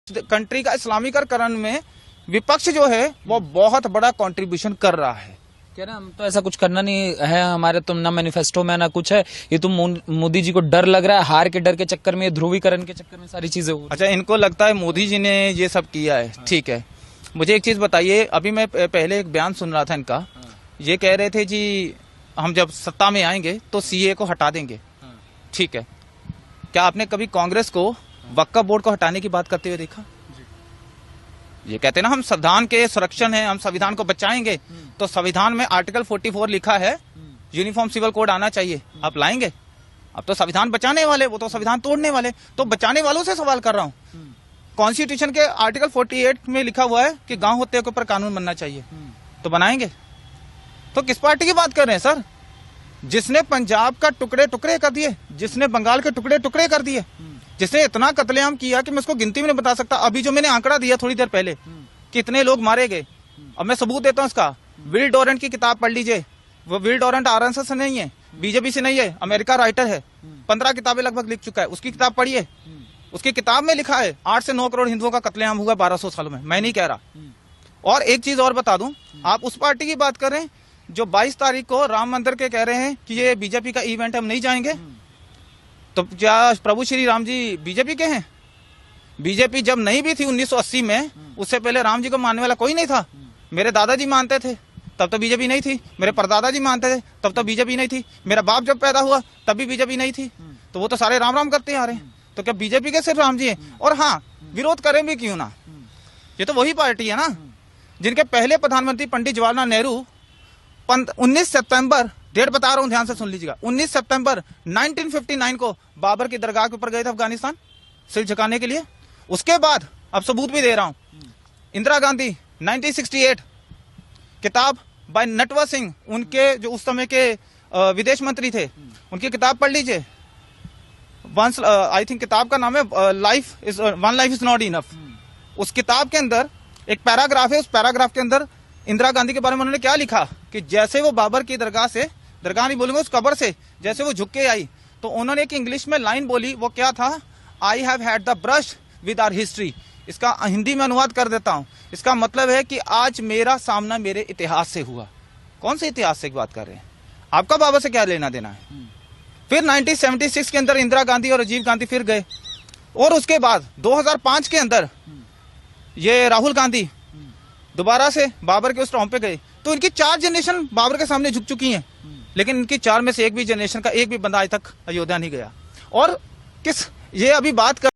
Country का इस्लामीकरण में विपक्ष जो है वो बहुत बड़ा कंट्रीब्यूशन कर रहा है। कह रहे हम तो ऐसा कुछ करना नहीं है, हमारे तो ना मैनिफेस्टो में ना कुछ है, ये तो मोदी जी को डर लग रहा है, हार के डर के चक्कर में, ध्रुवीकरण के चक्कर में सारी चीजें हो। अच्छा, इनको लगता है मोदी जी ने ये सब किया है। ठीक है, मुझे एक चीज बताइए, अभी मैं पहले एक बयान सुन रहा था इनका, ये कह रहे थे जी हम जब सत्ता में आएंगे तो सीए को हटा देंगे। ठीक है, क्या आपने कभी कांग्रेस को वक्फ बोर्ड को हटाने की बात करते हुए देखा? ये कहते हैं ना हम संविधान के संरक्षण है, हम संविधान को बचाएंगे, तो संविधान में आर्टिकल 44 लिखा है यूनिफॉर्म सिविल कोड आना चाहिए। आप लाएंगे? अब तो संविधान बचाने वाले, वो तो संविधान तोड़ने वाले। तो बचाने वालों से सवाल कर रहा हूँ। कॉन्स्टिट्यूशन के आर्टिकल 48 में लिखा हुआ है कि गांव होते के ऊपर कानून बनना चाहिए, तो बनाएंगे? तो किस पार्टी की बात कर रहे हैं सर? जिसने पंजाब का टुकड़े टुकड़े कर दिए, जिसने बंगाल के टुकड़े टुकड़े कर दिए, जिसने इतना कत्लेआम किया कि मैं उसको गिनती में नहीं बता सकता। अभी जो मैंने आंकड़ा दिया थोड़ी देर पहले, कितने लोग मारे गए, अब मैं सबूत देता हूँ उसका। विल डोरेंट की किताब पढ़ लीजिए। वो विल डोरेंट आरएसएस से नहीं है, बीजेपी से नहीं है, अमेरिका राइटर है, 15 किताबें लगभग लिख चुका है। उसकी किताब पढ़िए, उसकी किताब में लिखा है 8 से 9 करोड़ हिंदुओं का कत्लेआम हुआ 1200 सालों में। मैं नहीं कह रहा। और एक चीज और बता दूं, आप उस पार्टी की बात करें जो 22 तारीख को राम मंदिर के कह रहे हैं कि ये बीजेपी का इवेंट, हम नहीं जाएंगे। तो क्या प्रभु श्री राम जी बीजेपी के हैं? बीजेपी जब नहीं भी थी 1980 में, उससे पहले राम जी को मानने वाला कोई नहीं था। मेरे दादाजी मानते थे, तब तो बीजेपी नहीं थी। मेरे परदादा जी मानते थे, तब तो बीजेपी नहीं थी। मेरा बाप जब पैदा हुआ तब भी बीजेपी नहीं थी। तो वो तो सारे राम राम करते आ रहे हैं। तो क्या बीजेपी के सिर्फ राम जी है? और हाँ, विरोध करें भी क्यों ना, ये तो वही पार्टी है ना जिनके पहले प्रधानमंत्री पंडित जवाहरलाल नेहरू 19 सितंबर, डेट बता रहा हूं, ध्यान से सुन लीजिएगा, 19 सितंबर 1959 को बाबर की दरगाह के ऊपर गए थे अफगानिस्तान सिर झुकाने के लिए। उसके बाद अब सबूत भी दे रहा हूं, इंदिरा गांधी 1968 किताब बाय नटवर सिंह, उनके जो उस समय के विदेश मंत्री थे, उनकी किताब पढ़ लीजिए। वंस आई थिंक किताब का नाम है one life is not enough. उस किताब के अंदर एक पैराग्राफ है, उस पैराग्राफ के अंदर इंदिरा गांधी के बारे में उन्होंने क्या लिखा कि जैसे वो बाबर की दरगाह से, दरगाह नहीं बोलूंगा, उस कब्र से जैसे वो झुक के आई, तो उन्होंने एक इंग्लिश में लाइन बोली, वो क्या था? I have had the brush with our history. इसका हिंदी में अनुवाद कर देता हूं। इसका मतलब है कि आज मेरा सामना मेरे इतिहास से हुआ। कौन से इतिहास से बात कर रहे हैं? आपका बाबा से क्या लेना देना है? फिर 1976 के अंदर इंदिरा गांधी और राजीव गांधी फिर गए, और उसके बाद 2005 के अंदर ये राहुल गांधी दोबारा से बाबर के उस टॉम पे गए। तो इनकी 4 जनरेशन बाबर के सामने झुक चुकी हैं, लेकिन इनकी 4 में से एक भी जनरेशन का एक भी बंदा आज तक अयोध्या नहीं गया। और किस ये अभी बात कर